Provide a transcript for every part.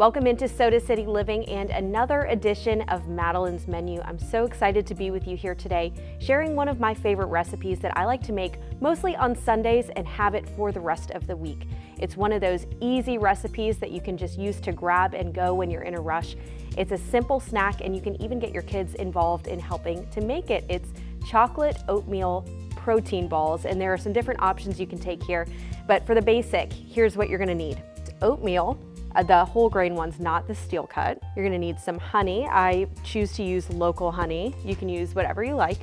Welcome into Soda City Living and another edition of Madeline's Menu. I'm so excited to be with you here today, sharing one of my favorite recipes that I like to make mostly on Sundays and have it for the rest of the week. It's one of those easy recipes that you can just use to grab and go when you're in a rush. It's a simple snack and you can even get your kids involved in helping to make it. It's chocolate oatmeal protein balls, and there are some different options you can take here. But for the basic, here's what you're gonna need. It's oatmeal. The whole grain ones, not the steel cut. You're gonna need some honey. I choose to use local honey. You can use whatever you like.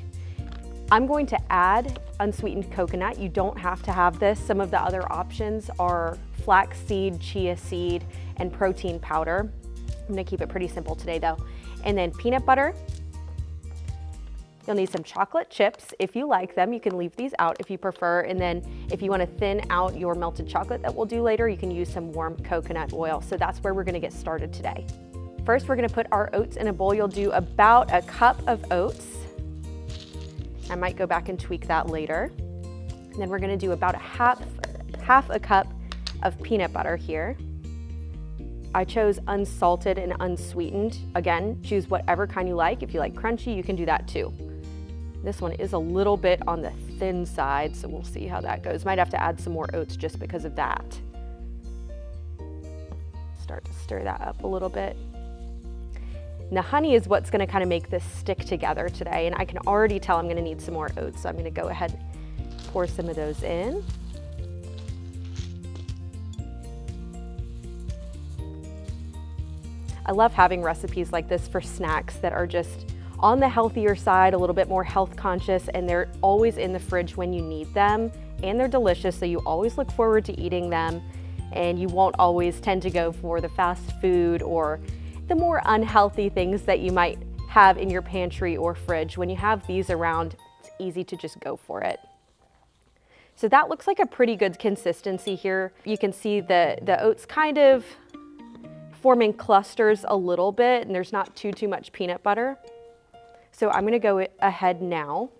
I'm going to add unsweetened coconut. You don't have to have this. Some of the other options are flaxseed, chia seed, and protein powder. I'm gonna keep it pretty simple today though. And then peanut butter. You'll need some chocolate chips if you like them. You can leave these out if you prefer. And then if you want to thin out your melted chocolate that we'll do later, you can use some warm coconut oil. So that's where we're going to get started today. First, we're going to put our oats in a bowl. You'll do about a cup of oats. I might go back and tweak that later. And then we're going to do about half a cup of peanut butter here. I chose unsalted and unsweetened. Again, choose whatever kind you like. If you like crunchy, you can do that too. This one is a little bit on the thin side, so we'll see how that goes. Might have to add some more oats just because of that. Start to stir that up a little bit. Now, honey is what's gonna kind of make this stick together today, and I can already tell I'm gonna need some more oats, so I'm gonna go ahead and pour some of those in. I love having recipes like this for snacks that are just on the healthier side, a little bit more health conscious, and they're always in the fridge when you need them, and they're delicious, so you always look forward to eating them, and you won't always tend to go for the fast food or the more unhealthy things that you might have in your pantry or fridge. When you have these around, it's easy to just go for it. So that looks like a pretty good consistency here. You can see the oats kind of forming clusters a little bit, and there's not too much peanut butter. So I'm gonna go ahead now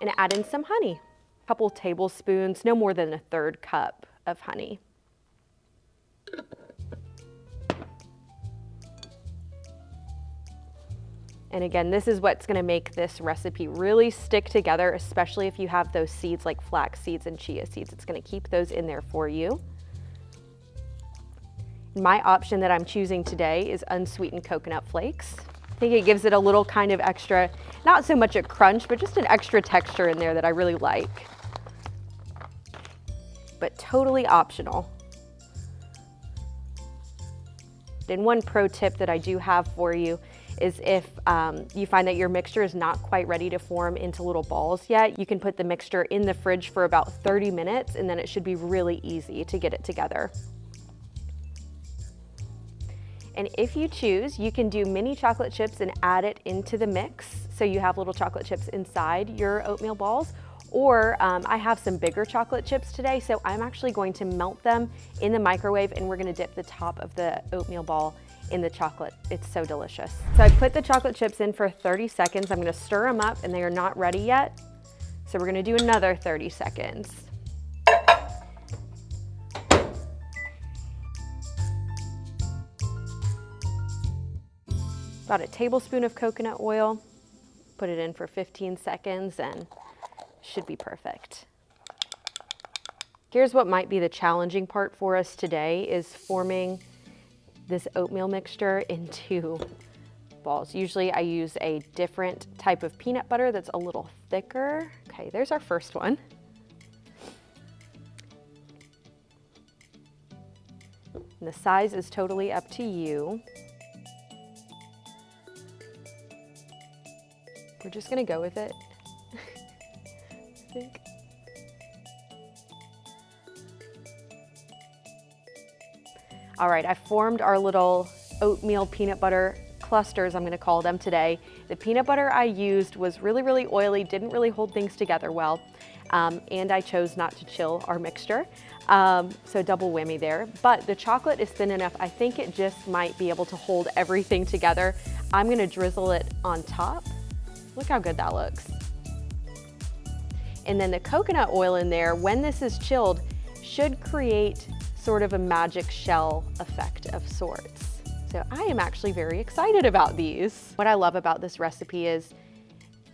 and add in some honey. A couple tablespoons, no more than a third cup of honey. And again, this is what's gonna make this recipe really stick together, especially if you have those seeds like flax seeds and chia seeds. It's gonna keep those in there for you. My option that I'm choosing today is unsweetened coconut flakes. I think it gives it a little kind of extra, not so much a crunch, but just an extra texture in there that I really like. But totally optional. Then one pro tip that I do have for you is if you find that your mixture is not quite ready to form into little balls yet, you can put the mixture in the fridge for about 30 minutes and then it should be really easy to get it together. And if you choose, you can do mini chocolate chips and add it into the mix. So you have little chocolate chips inside your oatmeal balls. Or I have some bigger chocolate chips today, so I'm actually going to melt them in the microwave and we're gonna dip the top of the oatmeal ball in the chocolate. It's so delicious. So I put the chocolate chips in for 30 seconds. I'm gonna stir them up and they are not ready yet. So we're gonna do another 30 seconds. About a tablespoon of coconut oil, put it in for 15 seconds and should be perfect. Here's what might be the challenging part for us today is forming this oatmeal mixture into balls. Usually I use a different type of peanut butter that's a little thicker. Okay, there's our first one. And the size is totally up to you. We're just gonna go with it, I think. All right, I formed our little oatmeal peanut butter clusters, I'm gonna call them today. The peanut butter I used was really oily, didn't really hold things together well, and I chose not to chill our mixture, so double whammy there. But the chocolate is thin enough, I think it just might be able to hold everything together. I'm gonna drizzle it on top. Look how good that looks. And then the coconut oil in there, when this is chilled, should create sort of a magic shell effect of sorts. So I am actually very excited about these. What I love about this recipe is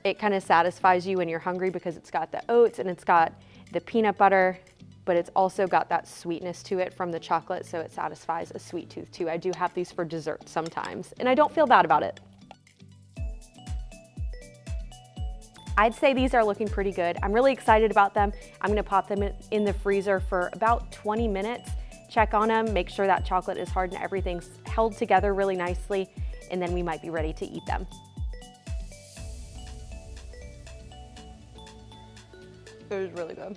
it kind of satisfies you when you're hungry because it's got the oats and it's got the peanut butter, but it's also got that sweetness to it from the chocolate, so it satisfies a sweet tooth too. I do have these for dessert sometimes, and I don't feel bad about it. I'd say these are looking pretty good. I'm really excited about them. I'm gonna pop them in the freezer for about 20 minutes, check on them, make sure that chocolate is hard and everything's held together really nicely, and then we might be ready to eat them. It was really good.